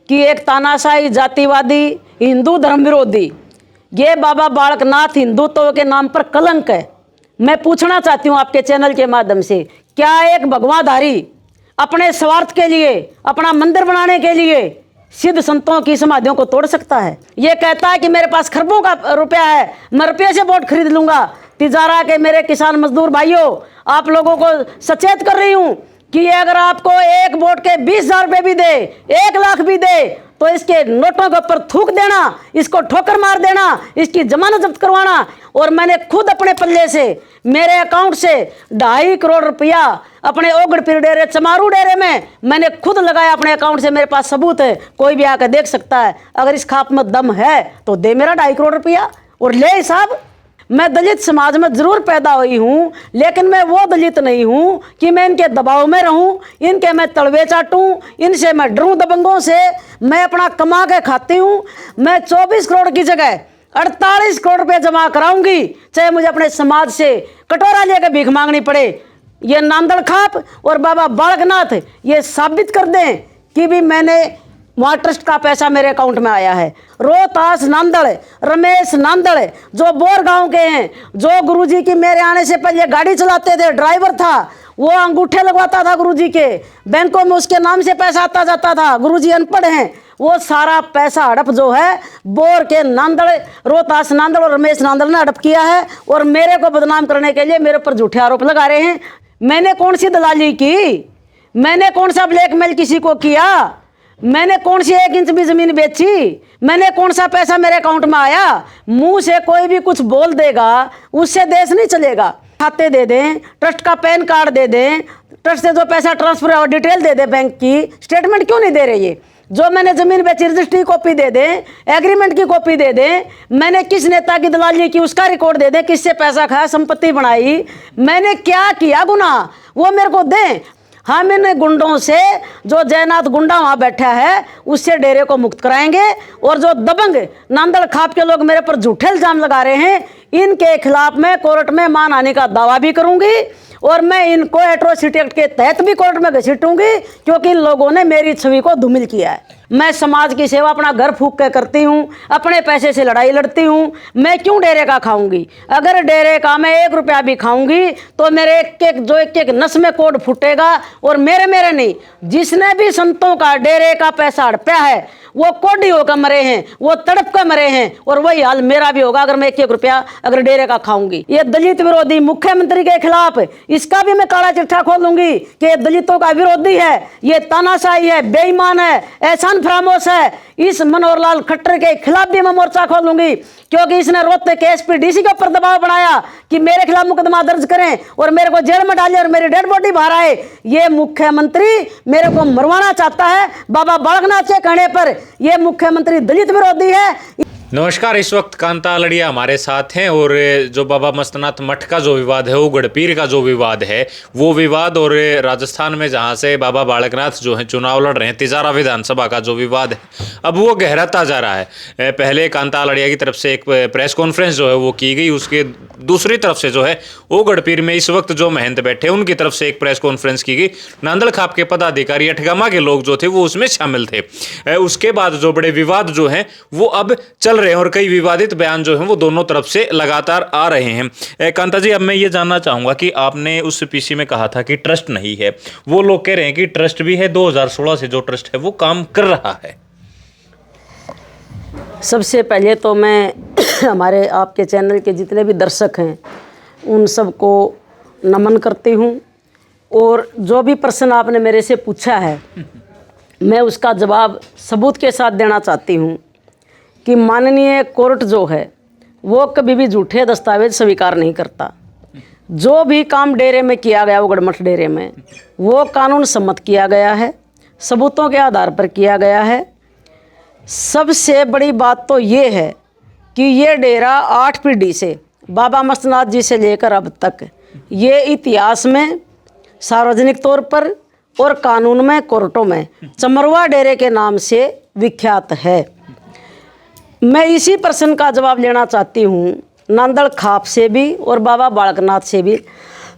कि एक तानाशाही जातिवादी हिंदू धर्म विरोधी ये बाबा बालकनाथ हिंदुत्व के नाम पर कलंक है। मैं पूछना चाहती हूँ आपके चैनल के माध्यम से, क्या एक भगवाधारी अपने स्वार्थ के लिए, अपना मंदिर बनाने के लिए सिद्ध संतों की समाधियों को तोड़ सकता है? ये कहता है कि मेरे पास खरबों का रुपया है, मैं रुपये से वोट खरीद लूंगा। तिजारा के मेरे किसान मजदूर भाइयों, आप लोगों को सचेत कर रही हूँ कि ये अगर आपको एक वोट के 20,000 रुपये भी दे, 1 लाख भी दे, तो इसके नोटों के ऊपर थूक देना, इसको ठोकर मार देना, इसकी जमानत जब्त करवाना। और मैंने खुद अपने पल्ले से, मेरे अकाउंट से 2.5 करोड़ रुपया अपने ओगड़पीर डेरे, चमारू डेरे में मैंने खुद लगाया अपने अकाउंट से। मेरे पास सबूत है, कोई भी आकर देख सकता है। अगर इस खाप में दम है तो दे मेरा 2.5 करोड़ रुपया और ले हिसाब। मैं दलित समाज में जरूर पैदा हुई हूँ, लेकिन मैं वो दलित नहीं हूँ कि मैं इनके दबाव में रहूँ, इनके मैं तलवे चाटूँ, इनसे मैं डरूँ दबंगों से। मैं अपना कमा के खाती हूँ। मैं 24 करोड़ की जगह 48 करोड़ रुपये जमा कराऊंगी, चाहे मुझे अपने समाज से कटोरा लेकर भीख मांगनी पड़े। ये नांदड़ खाप और बाबा बालकनाथ ये साबित कर दें कि भी मैंने वहाँ ट्रस्ट का पैसा मेरे अकाउंट में आया है। रोहतास नांदड़, रमेश नांदड़ जो बोर गांव के हैं, जो गुरुजी की मेरे आने से पहले गाड़ी चलाते थे, ड्राइवर था, वो अंगूठे लगवाता था गुरुजी के, बैंकों में उसके नाम से पैसा आता जाता था। गुरुजी अनपढ़ हैं, वो सारा पैसा हड़प जो है बोर के नांदड़, रोहतास नांदड़ और रमेश नांदड़ ने हड़प किया है। और मेरे को बदनाम करने के लिए मेरे ऊपर झूठे आरोप लगा रहे हैं। मैंने कौन सी दलाली की? मैंने कौन सा ब्लैकमेल किसी को किया? मैंने कौन सी 1 इंच भी जमीन बेची? मैंने कौन सा पैसा मेरे अकाउंट में आया? मुंह से कोई भी कुछ बोल देगा, उससे देश नहीं चलेगा। खाते दे दें, ट्रस्ट का पैन कार्ड दे दें, ट्रस्ट से जो पैसा ट्रांसफर और डिटेल दे दें, बैंक की स्टेटमेंट क्यों नहीं दे रही है? जो मैंने जमीन बेची रजिस्ट्री कॉपी दे दें, एग्रीमेंट की कॉपी दे दें, मैंने किस नेता की दलाली की उसका रिकॉर्ड दे दें, किससे पैसा खाया, संपत्ति बनाई, मैंने क्या किया गुनाह, वो मेरे को दें। हम इन गुंडों से, जो जयनाथ गुंडा वहाँ बैठा है, उससे डेरे को मुक्त कराएंगे। और जो दबंग नांदड़ खाप के लोग मेरे पर झूठे इल्जाम लगा रहे हैं, इनके खिलाफ मैं कोर्ट में मानहानि का दावा भी करूंगी और मैं इनको एट्रोसिटी एक्ट के तहत भी कोर्ट में घसीटूंगी, क्योंकि इन लोगों ने मेरी छवि को धूमिल किया है। मैं समाज की सेवा अपना घर फूंक के करती हूँ, अपने पैसे से लड़ाई लड़ती हूँ। मैं क्यों डेरे का खाऊंगी? अगर डेरे का मैं 1 रुपया भी खाऊंगी तो मेरे एक नस में कोड फूटेगा। और मेरे नहीं, जिसने भी संतों का डेरे का पैसा हड़पा है वो कोडी होकर मरे हैं, वो तड़प कर मरे हैं। और वही हाल मेरा भी होगा अगर मैं 1 रुपया अगर डेरे का खाऊंगी। ये दलित विरोधी मुख्यमंत्री के खिलाफ, इसका भी मैं काला चिट्ठा खोलूंगी कि ये दलितों का विरोधी है, ये तानाशाही है, बेईमान है, एहसान फरामोश है। इस मनोहर लाल खट्टर के खिलाफ भी मैं मोर्चा खोलूंगी, क्योंकि इसने रोहतक के एसपी डीसी के ऊपर दबाव बनाया कि मेरे खिलाफ मुकदमा दर्ज करें और मेरे को जेल में डालें और मेरी डेड बॉडी बाहर आए। ये मुख्यमंत्री मेरे को मरवाना चाहता है। बाबा बालकनाथ के कहने पर ये मुख्यमंत्री दलित विरोधी है। नमस्कार, इस वक्त कांता लड़िया हमारे साथ हैं और जो बाबा मस्तनाथ मठ का जो विवाद है, वो गढ़पीर का जो विवाद है, वो विवाद, और राजस्थान में जहां से बाबा बालकनाथ जो है चुनाव लड़ रहे हैं, तिजारा विधानसभा का जो विवाद है, अब वो गहराता जा रहा है। पहले कांता लड़िया की तरफ से एक प्रेस कॉन्फ्रेंस जो है वो की गई, उसके दूसरी तरफ से जो है वो गढ़पीर में इस वक्त जो महंत बैठे उनकी तरफ से एक प्रेस कॉन्फ्रेंस की गई। नांदड़ खाप के पदाधिकारी, अठगामा के लोग जो थे वो उसमें शामिल थे। उसके बाद जो बड़े विवाद जो हैं वो अब चल रहे हैं और कई विवादित बयान जो हैं वो दोनों तरफ से लगातार आ रहे हैं। कांता जी, अब मैं ये जानना चाहूंगा कि आपने उस पीसी में कहा था कि ट्रस्ट नहीं है, वो लोग कह रहे हैं कि ट्रस्ट भी है। 2016 से जो ट्रस्ट है वो काम कर रहा है। सबसे पहले तो मैं हमारे आपके चैनल के जितने भी दर्शक हैं उन सबको नमन करती हूँ। और जो भी प्रश्न आपने मेरे से पूछा है मैं उसका जवाब सबूत के साथ देना चाहती हूँ कि माननीय कोर्ट जो है वो कभी भी झूठे दस्तावेज स्वीकार नहीं करता। जो भी काम डेरे में किया गया, वो गढ़मठ डेरे में, वो कानून सम्मत किया गया है, सबूतों के आधार पर किया गया है। सबसे बड़ी बात तो ये है कि ये डेरा 8 पीढ़ी से बाबा मस्तनाथ जी से लेकर अब तक ये इतिहास में, सार्वजनिक तौर पर और कानून में, कोर्टों में चमरवा डेरे के नाम से विख्यात है। मैं इसी प्रश्न का जवाब लेना चाहती हूँ नांदड़ खाप से भी और बाबा बालकनाथ से भी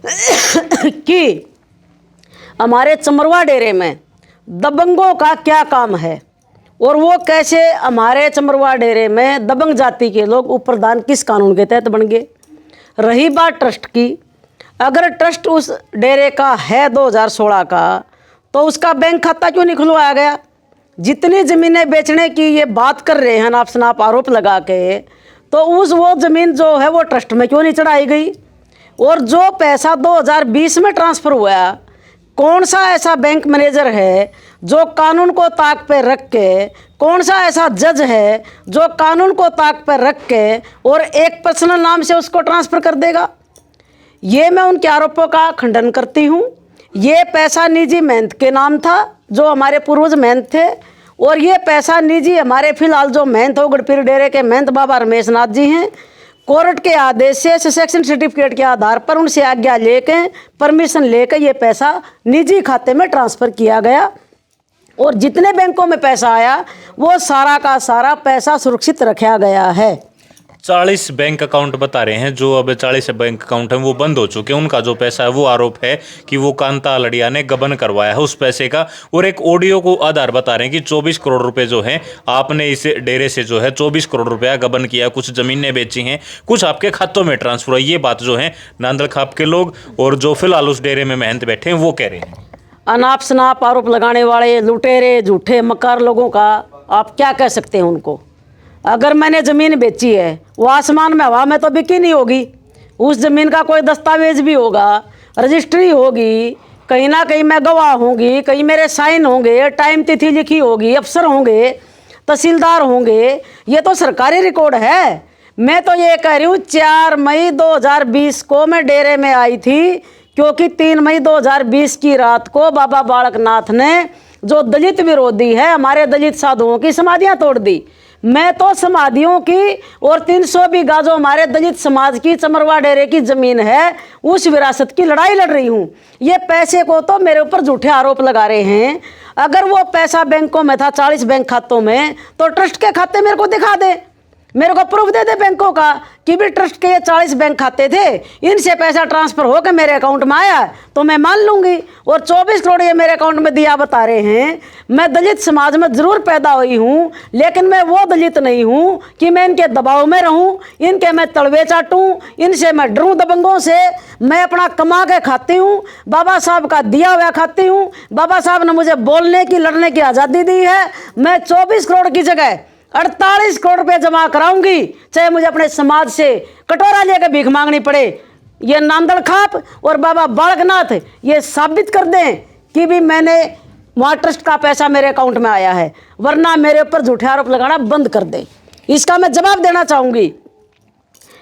कि हमारे चमरवा डेरे में दबंगों का क्या काम है। और वो कैसे हमारे चमरवा डेरे में दबंग जाति के लोग उप प्रधान किस कानून के तहत बन गए। रही बात ट्रस्ट की, अगर ट्रस्ट उस डेरे का है 2016 का, तो उसका बैंक खाता क्यों नहीं खुलवाया गया। जितनी ज़मीनें बेचने की ये बात कर रहे हैं नाप शनाप आरोप लगा के, तो वो ज़मीन जो है वो ट्रस्ट में क्यों नहीं चढ़ाई गई। और जो पैसा 2020 में ट्रांसफ़र हुआ, कौन सा ऐसा बैंक मैनेजर है जो कानून को ताक पे रख के, कौन सा ऐसा जज है जो कानून को ताक पे रख के और एक पर्सनल नाम से उसको ट्रांसफ़र कर देगा। ये मैं उनके आरोपों का खंडन करती हूँ। ये पैसा निजी मेहनत के नाम था, जो हमारे पूर्वज मेहनत थे, और ये पैसा निजी हमारे फिलहाल जो मेहनत हो गढ़पीर डेरे के मेहनत बाबा रमेश नाथ जी हैं, कोर्ट के आदेश से ससेक्शन सर्टिफिकेट के आधार पर उनसे आज्ञा लेके परमिशन लेकर ये पैसा निजी खाते में ट्रांसफ़र किया गया। और जितने बैंकों में पैसा आया वो सारा का सारा पैसा सुरक्षित रखा गया है। 40 बैंक अकाउंट बता रहे हैं, जो अब 40 बैंक अकाउंट हैं वो बंद हो चुके हैं। उनका जो पैसा है वो आरोप है कि वो कांता लड़िया ने गबन करवाया है उस पैसे का। और एक ऑडियो को आधार बता रहे हैं कि 24 करोड़ रुपए जो है आपने इस डेरे से जो है 24 करोड़ रुपया गबन किया, कुछ ज़मीनें बेची हैं, कुछ आपके खातों में ट्रांसफर हुआ। ये बात जो है नांदल खाप के लोग और जो फिलहाल उस डेरे में मेहनत बैठे हैं वो कह रहे हैं। अनाप शनाप आरोप लगाने वाले लुटेरे झूठे मक्कार लोगों का आप क्या कह सकते हैं उनको। अगर मैंने ज़मीन बेची है, वो आसमान में हवा में तो बिकी नहीं होगी। उस ज़मीन का कोई दस्तावेज भी होगा, रजिस्ट्री होगी, कहीं ना कहीं मैं गवाह होंगी, कहीं मेरे साइन होंगे, टाइम तिथि लिखी होगी, अफसर होंगे, तहसीलदार होंगे। ये तो सरकारी रिकॉर्ड है। मैं तो ये कह रही हूँ 4 मई 2020 को मैं डेरे में आई थी, क्योंकि 3 मई 2020 की रात को बाबा बालकनाथ ने, जो दलित विरोधी है, हमारे दलित साधुओं की समाधियाँ तोड़ दी। मैं तो समाधियों की और 300 बीघा जो हमारे दलित समाज की चमरवा डेरे की ज़मीन है, उस विरासत की लड़ाई लड़ रही हूँ। ये पैसे को तो मेरे ऊपर झूठे आरोप लगा रहे हैं। अगर वो पैसा बैंकों में था 40 बैंक खातों में, तो ट्रस्ट के खाते मेरे को दिखा दे, मेरे को प्रूफ दे दे बैंकों का कि भी ट्रस्ट के ये 40 बैंक खाते थे, इनसे पैसा ट्रांसफ़र होकर मेरे अकाउंट में आया, तो मैं मान लूँगी। और 24 करोड़ ये मेरे अकाउंट में दिया बता रहे हैं। मैं दलित समाज में ज़रूर पैदा हुई हूँ, लेकिन मैं वो दलित नहीं हूँ कि मैं इनके दबाव में रहूँ, इनके मैं तलवे चाटूँ, इनसे मैं डरूँ दबंगों से। मैं अपना कमा के खाती हूँ, बाबा साहब का दिया हुआ खाती हूँ। बाबा साहब ने मुझे बोलने की, लड़ने की आज़ादी दी है। मैं 24 करोड़ की जगह 48 करोड़ रुपये जमा कराऊंगी, चाहे मुझे अपने समाज से कटोरा लेकर भीख मांगनी पड़े। ये नांदल खाप और बाबा बालकनाथ ये साबित कर दें कि भी मैंने वहाँ ट्रस्ट का पैसा मेरे अकाउंट में आया है, वरना मेरे ऊपर झूठे आरोप लगाना बंद कर दें। इसका मैं जवाब देना चाहूँगी।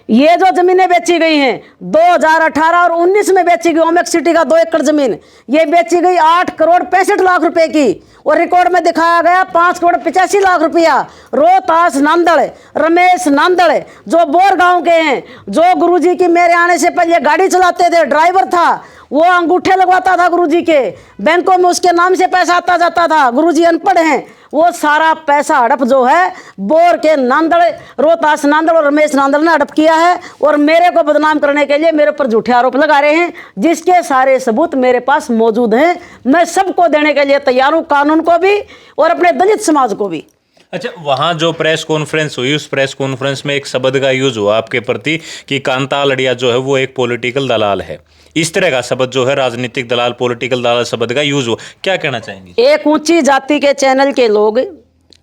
ये जो ज़मीनें बेची गई हैं 2018 और 19 में बेची गई, ओमेक सिटी का 2 एकड़ ज़मीन ये बेची गई 8 करोड़ 65 लाख रुपए की, और रिकॉर्ड में दिखाया गया 5 करोड़ 85 लाख रुपया। रोहतास नांदड़, रमेश नांदड़ जो बोर गांव के हैं, जो गुरुजी की मेरे आने से पहले गाड़ी चलाते थे, ड्राइवर था, वो अंगूठे लगवाता था गुरुजी के, बैंकों में उसके नाम से पैसा आता जाता था। गुरुजी अनपढ़ हैं, वो सारा पैसा हड़प जो है बोर के नांदड़, रोहतास नांदड़ और रमेश नांदड़ ने हड़प किया है, और मेरे को बदनाम करने के लिए मेरे ऊपर झूठे आरोप लगा रहे हैं, जिसके सारे सबूत मेरे पास मौजूद हैं। मैं सबको देने के लिए तैयार हूँ, कानून को भी और अपने दलित समाज को भी। अच्छा, वहाँ जो प्रेस कॉन्फ्रेंस हुई, उस प्रेस कॉन्फ्रेंस में एक शब्द का यूज हुआ आपके प्रति कि कांता लड़िया जो है वो एक पॉलिटिकल दलाल है। इस तरह का शब्द जो है राजनीतिक दलाल, पॉलिटिकल दलाल शब्द का यूज हुआ, क्या कहना चाहेंगे? एक ऊंची जाति के चैनल के लोग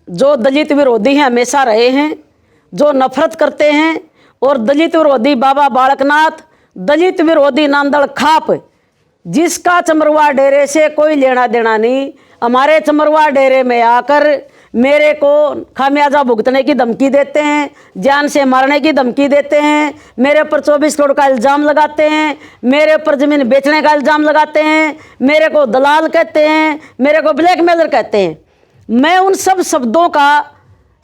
जो दलित विरोधी हैं, हमेशा रहे हैं, जो नफरत करते हैं, और दलित विरोधी बाबा बालकनाथ, दलित विरोधी नांदल खाप, जिसका चमरवा डेरे से कोई लेना देना नहीं, हमारे चमरवा डेरे में आकर मेरे को खामियाजा भुगतने की धमकी देते हैं, जान से मारने की धमकी देते हैं, मेरे ऊपर 24 करोड़ का इल्ज़ाम लगाते हैं, मेरे ऊपर ज़मीन बेचने का इल्ज़ाम लगाते हैं, मेरे को दलाल कहते हैं, मेरे को ब्लैकमेलर कहते हैं। मैं उन सब शब्दों का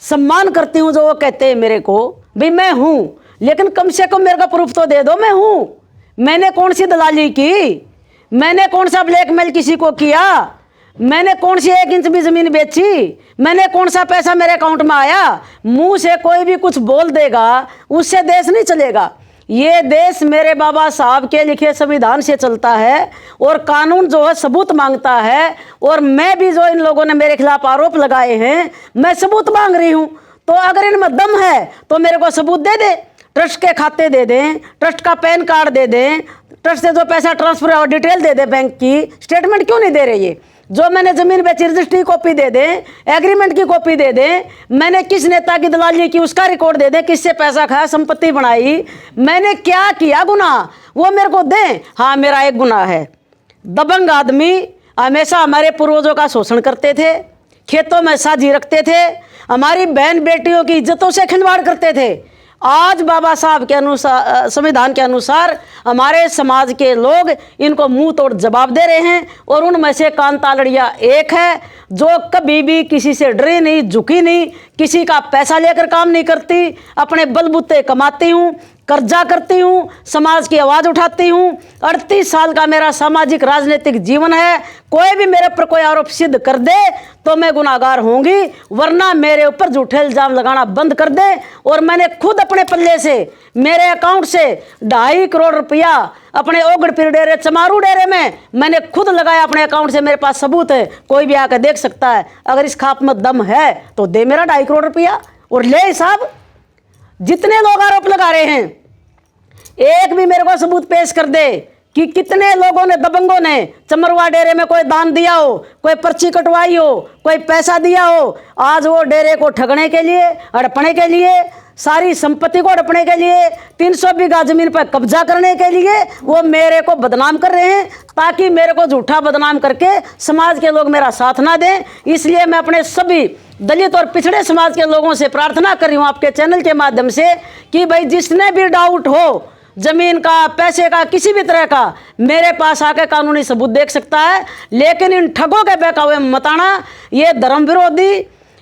सम्मान करती हूँ जो वो कहते हैं मेरे को, भाई मैं हूँ, लेकिन कम से कम मेरे को प्रूफ तो दे दो मैं हूँ। मैंने कौन सी दलाली की, मैंने कौन सा ब्लैकमेल किसी को किया, मैंने कौन सी 1 इंच भी ज़मीन बेची, मैंने कौन सा पैसा मेरे अकाउंट में आया। मुंह से कोई भी कुछ बोल देगा, उससे देश नहीं चलेगा। ये देश मेरे बाबा साहब के लिखे संविधान से चलता है और कानून जो है सबूत मांगता है। और मैं भी जो इन लोगों ने मेरे खिलाफ आरोप लगाए हैं, मैं सबूत मांग रही हूँ। तो अगर इनमें दम है तो मेरे को सबूत दे दे, ट्रस्ट के खाते दे दें, ट्रस्ट का पैन कार्ड दे दें, ट्रस्ट से जो पैसा ट्रांसफर हुआ डिटेल दे दे, बैंक की स्टेटमेंट क्यों नहीं दे रही है? जो मैंने जमीन बेची रजिस्ट्री कॉपी दे दें, एग्रीमेंट की कॉपी दे दें, मैंने किस नेता की दलाली की उसका रिकॉर्ड दे दें, किससे पैसा खाया, संपत्ति बनाई, मैंने क्या किया गुनाह, वो मेरे को दें। हाँ, मेरा एक गुनाह है, दबंग आदमी हमेशा हमारे पूर्वजों का शोषण करते थे, खेतों में साझी रखते थे, हमारी बहन बेटियों की इज्जतों से खिलवाड़ करते थे। आज बाबा साहब के अनुसार, संविधान के अनुसार हमारे समाज के लोग इनको मुंह तोड़ जवाब दे रहे हैं। और उनमें से कांता लड़िया एक है जो कभी भी किसी से डरी नहीं, झुकी नहीं, किसी का पैसा लेकर काम नहीं करती, अपने बलबूते कमाती हूँ, कर्जा करती हूँ, समाज की आवाज़ उठाती हूँ। 38 साल का मेरा सामाजिक राजनीतिक जीवन है। कोई भी मेरे पर कोई आरोप सिद्ध कर दे तो मैं गुनाहगार होंगी, वरना मेरे ऊपर झूठे इल्जाम लगाना बंद कर दे। और मैंने खुद अपने पल्ले से, मेरे अकाउंट से 2.5 करोड़ रुपया अपने ओगड़पीर डेरे, चमारू डेरे में मैंने खुद लगाया अपने अकाउंट से। मेरे पास सबूत है, कोई भी आकर देख सकता है। अगर इस खाप में दम है तो दे मेरा 2.5 करोड़ रुपया और ले हिसाब। जितने लोग आरोप लगा रहे हैं, एक भी मेरे को सबूत पेश कर दे कि कितने लोगों ने, दबंगों ने चमरवा डेरे में कोई दान दिया हो, कोई पर्ची कटवाई हो, कोई पैसा दिया हो। आज वो डेरे को ठगने के लिए, हड़पने के लिए, सारी संपत्ति को हड़पने के लिए, 300 बीघा जमीन पर कब्जा करने के लिए वो मेरे को बदनाम कर रहे हैं, ताकि मेरे को झूठा बदनाम करके समाज के लोग मेरा साथ ना दें। इसलिए मैं अपने सभी दलित और पिछड़े समाज के लोगों से प्रार्थना कर रही हूँ आपके चैनल के माध्यम से कि भाई जिसने भी डाउट हो जमीन का, पैसे का, किसी भी तरह का, मेरे पास आके कानूनी सबूत देख सकता है। लेकिन इन ठगों के बहकावे में मत आना। ये धर्म विरोधी,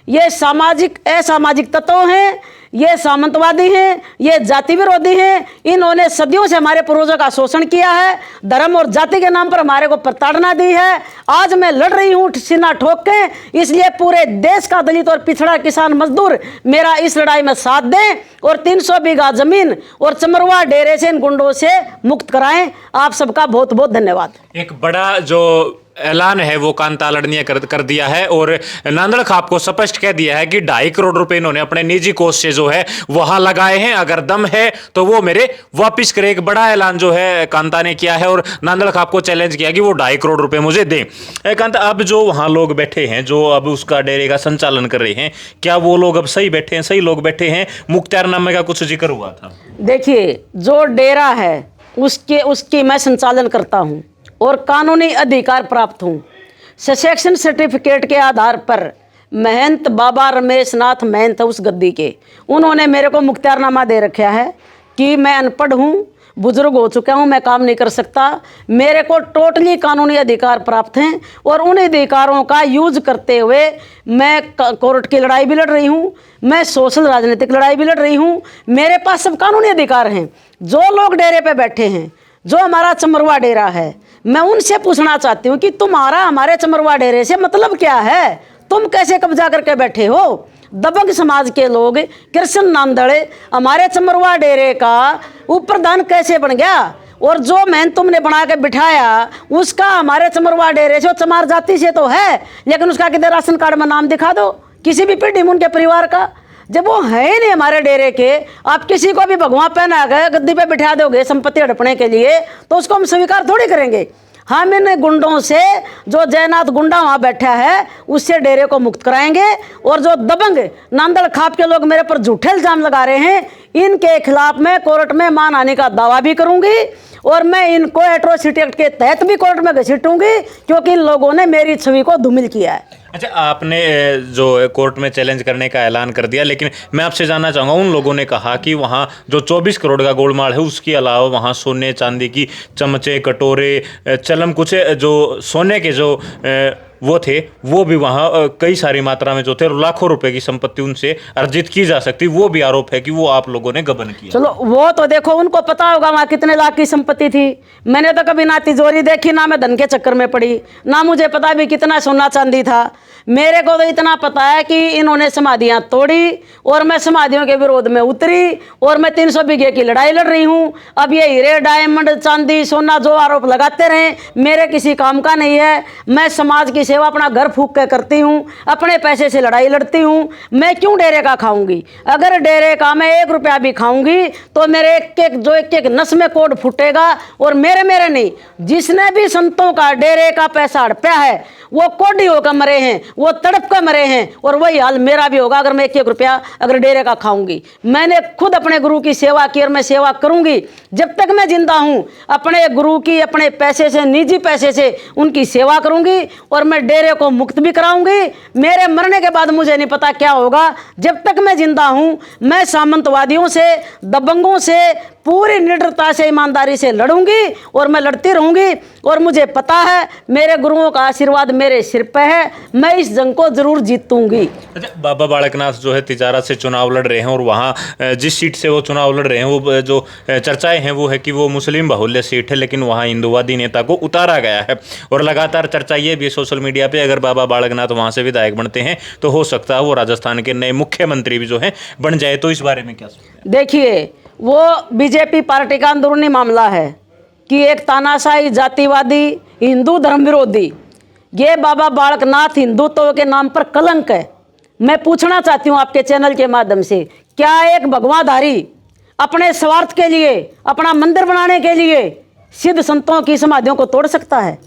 ये सामाजिक असामाजिक तत्व हैं, ये सामंतवादी हैं, ये जाति विरोधी हैं। इन्होंने सदियों से हमारे पूर्वजों का शोषण किया है, धर्म और जाति के नाम पर हमारे को प्रताड़ना दी है। आज मैं लड़ रही हूँ सीना ठोक के, इसलिए पूरे देश का दलित और पिछड़ा किसान मजदूर मेरा इस लड़ाई में साथ दें और 300 बीघा जमीन और चमरवा डेरे से इन गुंडों से मुक्त कराएं। आप सबका बहुत बहुत धन्यवाद। एक बड़ा जो ऐलान है वो कांता लड़निया कर दिया है और नांदड़ खाप को स्पष्ट कह दिया है कि 2.5 करोड़ रुपए इन्होंने अपने निजी कोष से जो है वहां लगाए हैं। अगर दम है तो वो मेरे वापिस करे। एक बड़ा ऐलान जो है कांता ने किया है और नांदड़ खाप को चैलेंज किया कि वो 2.5 करोड़ रुपए मुझे दें। कांता, अब जो वहां लोग बैठे हैं, जो अब उसका डेरे का संचालन कर रहे हैं, क्या वो लोग अब सही बैठे हैं, सही लोग बैठे हैं? मुख्तारनामे का कुछ जिक्र हुआ था। देखिए, जो डेरा है उसकी मैं संचालन करता हूँ और कानूनी अधिकार प्राप्त हूँ। ससेक्शन सर्टिफिकेट के आधार पर महंत बाबा रमेश नाथ महंत उस गद्दी के, उन्होंने मेरे को मुख्तारनामा दे रखा है कि मैं अनपढ़ हूँ, बुजुर्ग हो चुका हूँ, मैं काम नहीं कर सकता। मेरे को टोटली कानूनी अधिकार प्राप्त हैं और उन अधिकारों का यूज करते हुए मैं कोर्ट की लड़ाई भी लड़ रही हूँ, मैं सोशल राजनीतिक लड़ाई भी लड़ रही हूँ। मेरे पास सब कानूनी अधिकार हैं। जो लोग डेरे पे बैठे हैं, जो हमारा चमरवा डेरा है, मैं उनसे पूछना चाहती हूँ कि तुम्हारा हमारे चमरवा डेरे से मतलब क्या है? तुम कैसे कब्जा करके बैठे हो? दबंग समाज के लोग, कृष्ण नांदड़े हमारे चमरवा डेरे का उपप्रधान कैसे बन गया? और जो मैन तुमने बना के बिठाया उसका हमारे चमरवा डेरे से, चमार जाति से तो है, लेकिन उसका किधर राशन कार्ड में नाम दिखा दो किसी भी पीढ़ी में उनके परिवार का। जब वो है ही नहीं हमारे डेरे के, आप किसी को भी भगवा पहना गए गद्दी पे बिठा दोगे संपत्ति हड़पने के लिए, तो उसको हम स्वीकार थोड़ी करेंगे। हम इन गुंडों से, जो जयनाथ गुंडा वहाँ बैठा है, उससे डेरे को मुक्त कराएंगे। और जो दबंग नांदड़ खाप के लोग मेरे पर झूठे इल्जाम लगा रहे हैं, इनके खिलाफ मैं कोर्ट में मानहानि का दावा भी करूंगी और मैं इनको एट्रोसिटी एक्ट के तहत भी कोर्ट में घसीटूंगी, क्योंकि इन लोगों ने मेरी छवि को धूमिल किया है। अच्छा, आपने जो कोर्ट में चैलेंज करने का ऐलान कर दिया, लेकिन मैं आपसे जानना चाहूँगा, उन लोगों ने कहा कि वहाँ जो 24 करोड़ का गोलमाल है उसके अलावा वहाँ सोने चांदी की चमचे, कटोरे, चलम, कुछ जो सोने के जो वो थे, वो भी वहाँ कई सारी मात्रा में जो थे लाखों रुपए की संपत्ति उनसे अर्जित की जा सकती, वो भी आरोप है कि वो आप लोगों ने गबन किया। चलो वो तो देखो, उनको पता होगा वहाँ कितने लाख की संपत्ति थी। मैंने तो कभी ना तिजोरी देखी, ना मैं धन के चक्कर में पड़ी, ना मुझे पता भी कितना सोना चांदी था। मेरे को तो इतना पता है कि इन्होंने समाधियाँ तोड़ी और मैं समाधियों के विरोध में उतरी और मैं 300 बीघे की लड़ाई लड़ रही हूँ। अब ये हीरे, डायमंड, चांदी, सोना जो आरोप लगाते रहे, मेरे किसी काम का नहीं है। मैं समाज की सेवा अपना घर फूंक के करती हूँ, अपने पैसे से लड़ाई लड़ती हूँ। मैं क्यों डेरे का खाऊंगी? अगर डेरे का मैं 1 रुपया भी खाऊंगी तो मेरे एक एक नस में कोड फूटेगा। और मेरे नहीं, जिसने भी संतों का डेरे का पैसा हड़पया है वो कोडी होकर मरे हैं, वो तड़प कर मरे हैं। और वही हाल मेरा भी होगा अगर मैं 1 रुपया अगर डेरे का खाऊंगी। मैंने खुद अपने गुरु की सेवा की और मैं सेवा करूंगी जब तक मैं जिंदा हूं। अपने गुरु की अपने पैसे से, निजी पैसे से उनकी सेवा करूंगी और मैं डेरे को मुक्त भी कराऊंगी। मेरे मरने के बाद मुझे नहीं पता क्या होगा। जब तक मैं जिंदा हूं मैं सामंतवादियों से, दबंगों से पूरी निडरता से, ईमानदारी से लड़ूंगी और मैं लड़ती रहूंगी। और मुझे पता है मेरे गुरुओं का आशीर्वाद मेरे सिर पे है, मैं इस जंग को जरूर जीतूंगी। अच्छा, बाबा बालकनाथ जो है तिजारा से चुनाव लड़ रहे हैं और वहाँ जिस सीट से वो चुनाव लड़ रहे हैं वो जो चर्चाएं हैं वो है कि वो मुस्लिम बाहुल्य सीट है, लेकिन वहाँ हिंदुवादी नेता को उतारा गया है। और लगातार चर्चा ये भी है सोशल मीडिया पे, अगर बाबा बालकनाथ वहाँ से विधायक बनते हैं तो हो सकता है वो राजस्थान के नए मुख्यमंत्री भी जो है बन जाए। तो इस बारे में क्या सोचते हैं? देखिए, वो बीजेपी पार्टी का अंदरूनी मामला है कि एक तानाशाही, जातिवादी, हिंदू धर्म विरोधी ये बाबा बालकनाथ हिंदुत्व के नाम पर कलंक है। मैं पूछना चाहती हूँ आपके चैनल के माध्यम से, क्या एक भगवाधारी अपने स्वार्थ के लिए, अपना मंदिर बनाने के लिए सिद्ध संतों की समाधियों को तोड़ सकता है?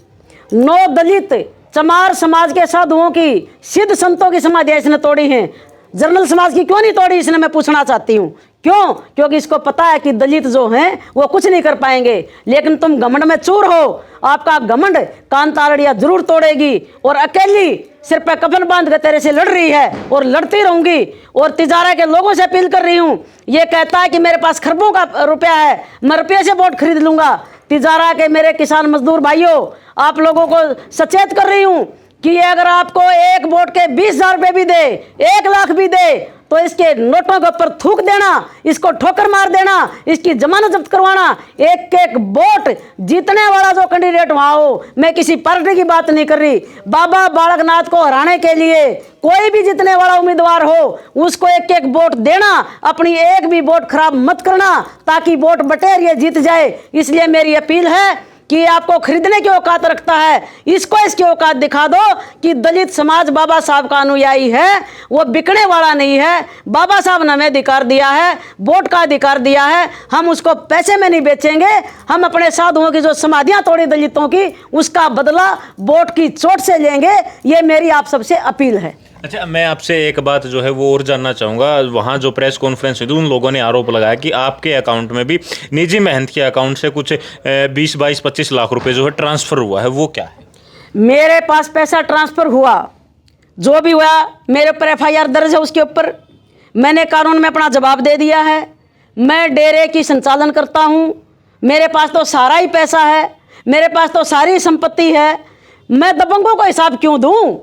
9 दलित चमार समाज के साधुओं की, सिद्ध संतों की समाधियाँ इसने तोड़ी हैं। जनरल समाज की क्यों नहीं तोड़ी इसने? मैं पूछना चाहती हूँ क्यों? क्योंकि इसको पता है कि दलित जो हैं वो कुछ नहीं कर पाएंगे। लेकिन तुम घमंड में चूर हो, आपका घमंड कांतालड़िया जरूर तोड़ेगी। और अकेली सिर पे कफन बांध कर तेरे से लड़ रही है और लड़ती रहूंगी। और तिजारा के लोगों से अपील कर रही हूँ, ये कहता है कि मेरे पास खरबों का रुपया है, मैं रुपये से वोट खरीद लूंगा। तिजारा के मेरे किसान मजदूर भाइयों, आप लोगों को सचेत कर रही हूँ कि ये अगर आपको एक वोट के 20,000 रुपये भी दे, 1 लाख भी दे, तो इसके नोटों के ऊपर थूक देना, इसको ठोकर मार देना, इसकी जमानत जब्त करवाना। एक वोट जीतने वाला जो कैंडिडेट वहां हो, मैं किसी पार्टी की बात नहीं कर रही, बाबा बालकनाथ को हराने के लिए कोई भी जीतने वाला उम्मीदवार हो उसको एक वोट देना, अपनी एक भी वोट खराब मत करना, ताकि वोट बटेर ये जीत जाए। इसलिए मेरी अपील है कि आपको खरीदने की औकात रखता है, इसको इसकी औकात दिखा दो कि दलित समाज बाबा साहब का अनुयायी है, वो बिकने वाला नहीं है। बाबा साहब ने हमें अधिकार दिया है, वोट का अधिकार दिया है, हम उसको पैसे में नहीं बेचेंगे। हम अपने साधुओं की जो समाधियां तोड़ी दलितों की, उसका बदला वोट की चोट से लेंगे। ये मेरी आप सबसे अपील है। अच्छा, मैं आपसे एक बात जो है वो और जानना चाहूँगा। वहाँ जो प्रेस कॉन्फ्रेंस हुई उन लोगों ने आरोप लगाया कि आपके अकाउंट में भी निजी मेहनत के अकाउंट से कुछ 20, 22, 25 लाख रुपए जो है ट्रांसफ़र हुआ है, वो क्या है? मेरे पास पैसा ट्रांसफ़र हुआ, जो भी हुआ मेरे ऊपर FIR दर्ज है, उसके ऊपर मैंने कानून में अपना जवाब दे दिया है। मैं डेरे की संचालन करता हूँ, मेरे पास तो सारा ही पैसा है, मेरे पास तो सारी संपत्ति है। मैं दबंगों को हिसाब क्यों दूँ?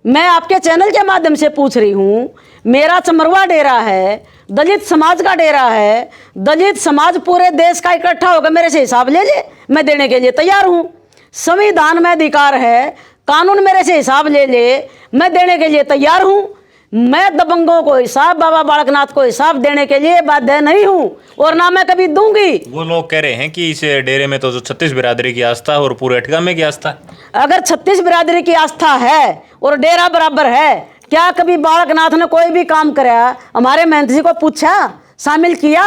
मैं आपके चैनल के माध्यम से पूछ रही हूँ। मेरा चमरवा डेरा है, दलित समाज का डेरा है, दलित समाज पूरे देश का इकट्ठा होकर मेरे से हिसाब ले ले, मैं देने के लिए तैयार हूँ। संविधान में अधिकार है, कानून मेरे से हिसाब ले ले, मैं देने के लिए तैयार हूँ। मैं दबंगों को हिसाब, बाबा बालकनाथ को हिसाब देने के लिए बाध्य नहीं हूँ और ना मैं कभी दूंगी। वो लोग कह रहे हैं कि इस डेरे में तो जो 36 बिरादरी की आस्था है और पूरे अठगा में की आस्था है। अगर 36 बिरादरी की आस्था है और डेरा बराबर है, क्या कभी बालकनाथ ने कोई भी काम कराया? हमारे महंत जी को पूछा, शामिल किया?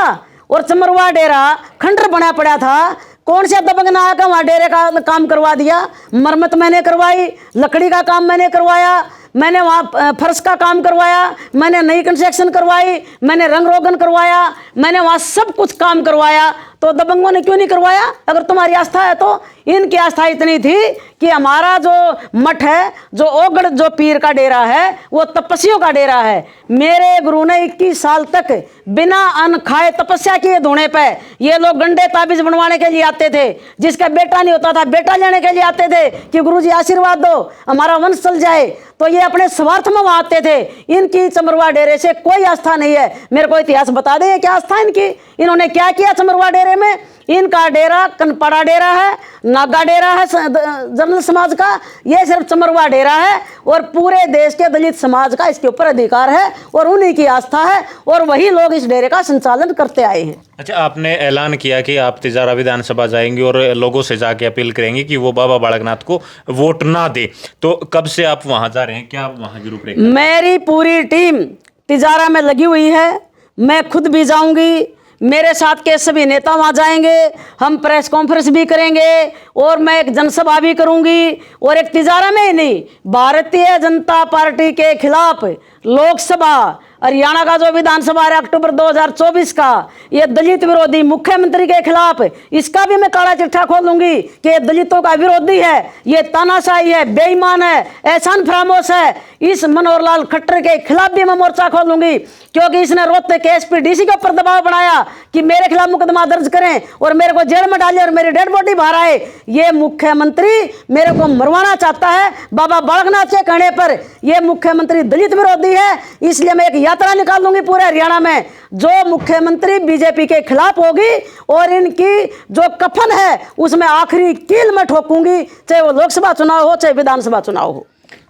और चमरवा डेरा खंडर बना पड़ा था, कौन से दबंग ना आकर वहाँ डेरे का काम करवा दिया? मरम्मत मैंने करवाई, लकड़ी का काम मैंने करवाया, मैंने वहाँ फर्श का काम करवाया, मैंने नई कंस्ट्रक्शन करवाई, मैंने रंग रोगन करवाया, मैंने वहाँ सब कुछ काम करवाया। तो दबंगों ने क्यों नहीं करवाया? अगर तुम्हारी आस्था है तो। इनकी आस्था इतनी थी कि हमारा जो मठ है, जो ओगड़ जो पीर का डेरा है, वो तपस्वियों का डेरा है। मेरे गुरु ने 21 साल तक बिना अन्न खाए तपस्या किए धोने पे। ये लोग गंडे ताबीज बनवाने के लिए आते थे, जिसका बेटा नहीं होता था बेटा लेने के लिए आते थे कि गुरुजी आशीर्वाद दो, हमारा वंश चल जाए। तो ये अपने स्वार्थ में वहां आते थे। इनकी चमरवा डेरे से कोई आस्था नहीं है। मेरे को इतिहास बता दें क्या आस्था है इनकी, इन्होंने क्या किया चमरवा डेरे में। इनका डेरा कनपड़ा डेरा है, नागा डेरा है जनरल समाज का, ये सिर्फ चमरवा डेरा है और पूरे देश के दलित समाज का इसके ऊपर अधिकार है और उन्हीं की आस्था है और वही लोग इस डेरे का संचालन करते आए हैं। अच्छा, आपने ऐलान किया कि आप तिजारा विधानसभा जाएंगे और लोगों से जाके अपील करेंगे कि वो बाबा बालकनाथ को वोट ना दे, तो कब से आप वहां जा रहे हैं, क्या वहां की रूपरेखा? मेरी पूरी टीम तिजारा में लगी हुई है, मैं खुद भी जाऊंगी, मेरे साथ के सभी नेता वहाँ जाएंगे, हम प्रेस कॉन्फ्रेंस भी करेंगे और मैं एक जनसभा भी करूंगी। और एक तिजारा में ही नहीं, भारतीय जनता पार्टी के खिलाफ लोकसभा हरियाणा का जो विधानसभा है अक्टूबर 2024 का, ये दलित विरोधी मुख्यमंत्री के खिलाफ, इसका भी मैं काला चिट्ठा खोलूंगी कि ये दलितों का विरोधी है, ये तानाशाही है, बेईमान है, एहसान फरामोश है। इस मनोहर लाल खट्टर के खिलाफ भी मैं मोर्चा खोलूंगी, क्योंकि इसने रोहतक के एसपीडीसी के ऊपर दबाव बनाया कि मेरे खिलाफ मुकदमा दर्ज करें और मेरे को जेल में डाले और मेरी डेड बॉडी बाहर आए। ये मुख्यमंत्री मेरे को मरवाना चाहता है। बाबा बालकनाथ के कहने पर ये मुख्यमंत्री दलित विरोधी है, इसलिए मैं एक यात्रा निकालूंगी पूरे हरियाणा में, जो मुख्यमंत्री बीजेपी के खिलाफ होगी और इनकी जो कफन है उसमें आखिरी कील में ठोकूंगी, चाहे वो लोकसभा चुनाव हो चाहे विधानसभा चुनाव हो।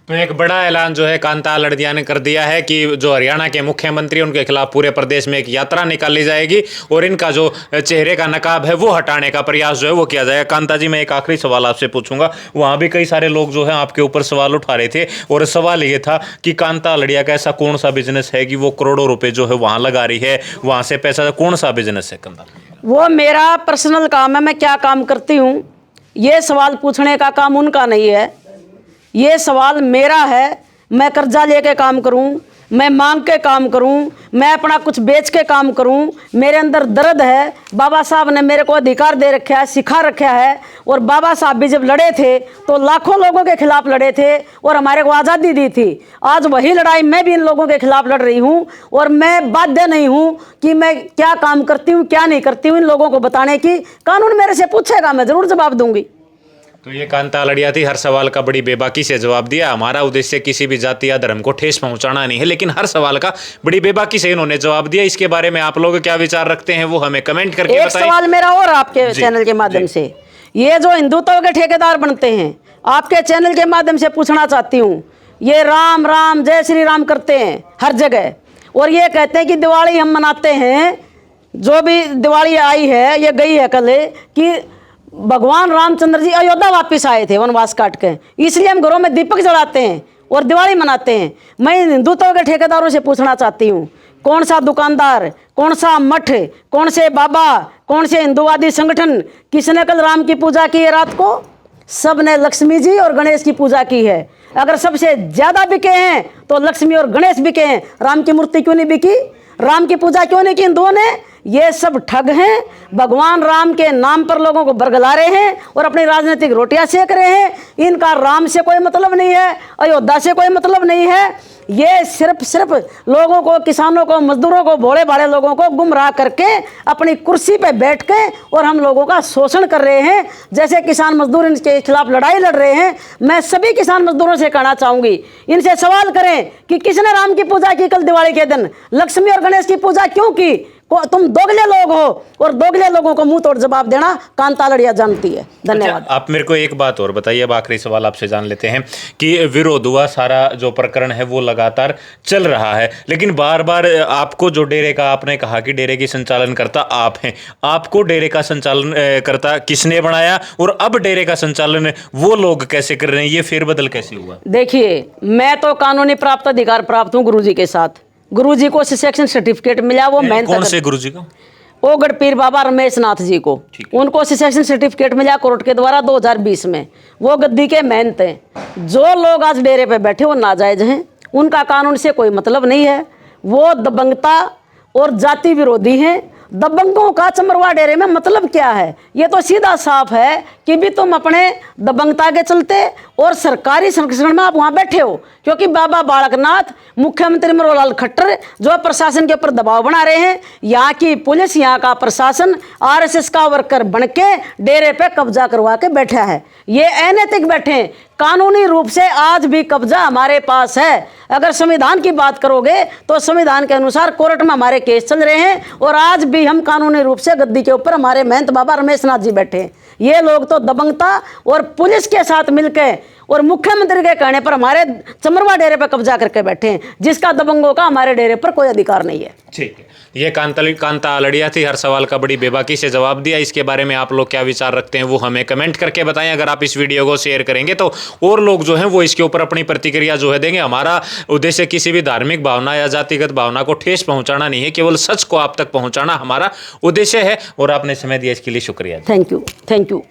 तो एक बड़ा ऐलान जो है कांता लड़दिया ने कर दिया है कि जो हरियाणा के मुख्यमंत्री उनके खिलाफ पूरे प्रदेश में एक यात्रा निकाली जाएगी और इनका जो चेहरे का नकाब है वो हटाने का प्रयास जो है वो किया जाएगा। कांता जी, मैं एक आखिरी सवाल आपसे पूछूंगा, वहां भी कई सारे लोग जो है आपके ऊपर सवाल उठा रहे थे और सवाल ये था कि कांता लड़िया का ऐसा कौन सा बिजनेस है कि वो करोड़ों रुपए जो है वहां लगा रही है, वहां से पैसा कौन सा बिजनेस है? कांता, वो मेरा पर्सनल काम है, मैं क्या काम करती हूँ ये सवाल पूछने का काम उनका नहीं है, ये सवाल मेरा है। मैं कर्जा लेके काम करूं, मैं मांग के काम करूं, मैं अपना कुछ बेच के काम करूं, मेरे अंदर दर्द है। बाबा साहब ने मेरे को अधिकार दे रखा है, सिखा रखा है। और बाबा साहब भी जब लड़े थे तो लाखों लोगों के खिलाफ लड़े थे और हमारे को आज़ादी दी थी। आज वही लड़ाई मैं भी इन लोगों के खिलाफ लड़ रही हूं और मैं बाध्य नहीं हूं कि मैं क्या काम करती हूँ क्या नहीं करती हूँ इन लोगों को बताने की। कानून मेरे से पूछेगा, मैं ज़रूर जवाब दूंगी। तो ये कांता लड़िया थी, हर सवाल का बड़ी बेबाकी से जवाब दिया। हमारा उद्देश्य किसी भी जाति या धर्म को ठेस पहुंचाना नहीं है, लेकिन हर सवाल का बड़ी बेबाकी से इन्होंने जवाब दिया। इसके बारे में आप लोग क्या विचार रखते हैं वो हमें कमेंट करके बताएं। एक सवाल मेरा और आपके चैनल के माध्यम से, ये जो हिंदुत्व के ठेकेदार बनते हैं, आपके चैनल के माध्यम से पूछना चाहती हूँ, ये राम राम जय श्री राम करते हैं हर जगह और ये कहते हैं कि दिवाली हम मनाते हैं, जो भी दिवाली आई है ये गई है कल, कि भगवान रामचंद्र जी अयोध्या वापस आए थे वनवास काट के, इसलिए हम घरों में दीपक जलाते हैं और दिवाली मनाते हैं। मैं हिंदुत्व के ठेकेदारों से पूछना चाहती हूँ, कौन सा दुकानदार, कौन सा मठ, कौन से बाबा, कौन से हिंदुवादी संगठन, किसने कल राम की पूजा की है रात को? सब ने लक्ष्मी जी और गणेश की पूजा की है। अगर सबसे ज़्यादा बिके हैं तो लक्ष्मी और गणेश बिके हैं, राम की मूर्ति क्यों नहीं बिकी? राम की पूजा क्यों नहीं की हिंदुओं ने? ये सब ठग हैं, भगवान राम के नाम पर लोगों को बरगला रहे हैं और अपनी राजनीतिक रोटियां सेक रहे हैं। इनका राम से कोई मतलब नहीं है, अयोध्या से कोई मतलब नहीं है। ये सिर्फ लोगों को, किसानों को, मजदूरों को, भोले भाले लोगों को गुमराह करके अपनी कुर्सी पे बैठ के और हम लोगों का शोषण कर रहे हैं। जैसे किसान मजदूर इनके खिलाफ लड़ाई लड़ रहे हैं, मैं सभी किसान मजदूरों से कहना चाहूँगी, इनसे सवाल करें कि किसने राम की पूजा की कल दिवाली के दिन? लक्ष्मी और गणेश की पूजा क्यों की? तुम दोगले लोग हो और दोगले लोगों को मुंह तोड़ जवाब देना कांता लड़िया जानती है। धन्यवाद। अच्छा, आप मेरे को एक बात और बताइए, अब आखिरी सवाल आपसे जान लेते हैं कि विरोध हुआ, सारा जो प्रकरण है वो लगातार चल रहा है, लेकिन बार बार आपको जो डेरे का, आपने कहा कि डेरे की संचालन करता आप हैं, आपको डेरे का संचालन करता किसने बनाया और अब डेरे का संचालन वो लोग कैसे कर रहे हैं? ये फेरबदल कैसे हुआ? देखिए, मैं तो कानूनी प्राप्त अधिकार प्राप्त हूँ गुरुजी के साथ। गुरुजी को सेक्शन सर्टिफिकेट मिला, वो मेहनत। कौन से गुरुजी को? ओगड़ पीर बाबा रमेश नाथ जी को, उनको सेक्शन सर्टिफिकेट मिला कोर्ट के द्वारा 2020 में। वो गद्दी के मेहनत हैं। जो लोग आज डेरे पे बैठे वो नाजायज हैं, उनका कानून से कोई मतलब नहीं है। वो दबंगता और जाति विरोधी हैं। दबंगों का चमरवा डेरे में मतलब क्या है? ये तो सीधा साफ है कि भी तुम अपने दबंगता के चलते और सरकारी संरक्षण में आप वहां बैठे हो, क्योंकि बाबा बालकनाथ, मुख्यमंत्री मनोहर खट्टर जो प्रशासन के ऊपर दबाव बना रहे हैं, यहाँ की पुलिस, यहाँ का प्रशासन आरएसएस का वर्कर बनके डेरे पे कब्जा करवा के बैठा है। ये अनैतिक बैठे हैं। कानूनी रूप से आज भी कब्जा हमारे पास है। अगर संविधान की बात करोगे तो संविधान के अनुसार कोर्ट में हमारे केस चल रहे हैं और आज भी हम कानूनी रूप से गद्दी के ऊपर हमारे महंत बाबा रमेश नाथ जी बैठे हैं। ये लोग तो दबंगता और पुलिस के साथ मिलकर और मुख्यमंत्री के कहने पर हमारे चमरवा डेरे पर कब्जा करके बैठे हैं, जिसका दबंगों का हमारे डेरे पर कोई अधिकार नहीं है। ठीक है, ये कांता आलड़िया थी। हर सवाल का बड़ी बेबाकी से जवाब दिया। इसके बारे में आप लोग क्या विचार रखते हैं वो हमें कमेंट करके बताएं। अगर आप इस वीडियो को शेयर करेंगे तो और लोग जो हैं वो इसके ऊपर अपनी प्रतिक्रिया जो है देंगे। हमारा उद्देश्य किसी भी धार्मिक भावना या जातिगत भावना को ठेस पहुंचाना नहीं है, केवल सच को आप तक पहुंचाना हमारा उद्देश्य है। और आपने समय दिया इसके लिए शुक्रिया। Thank you.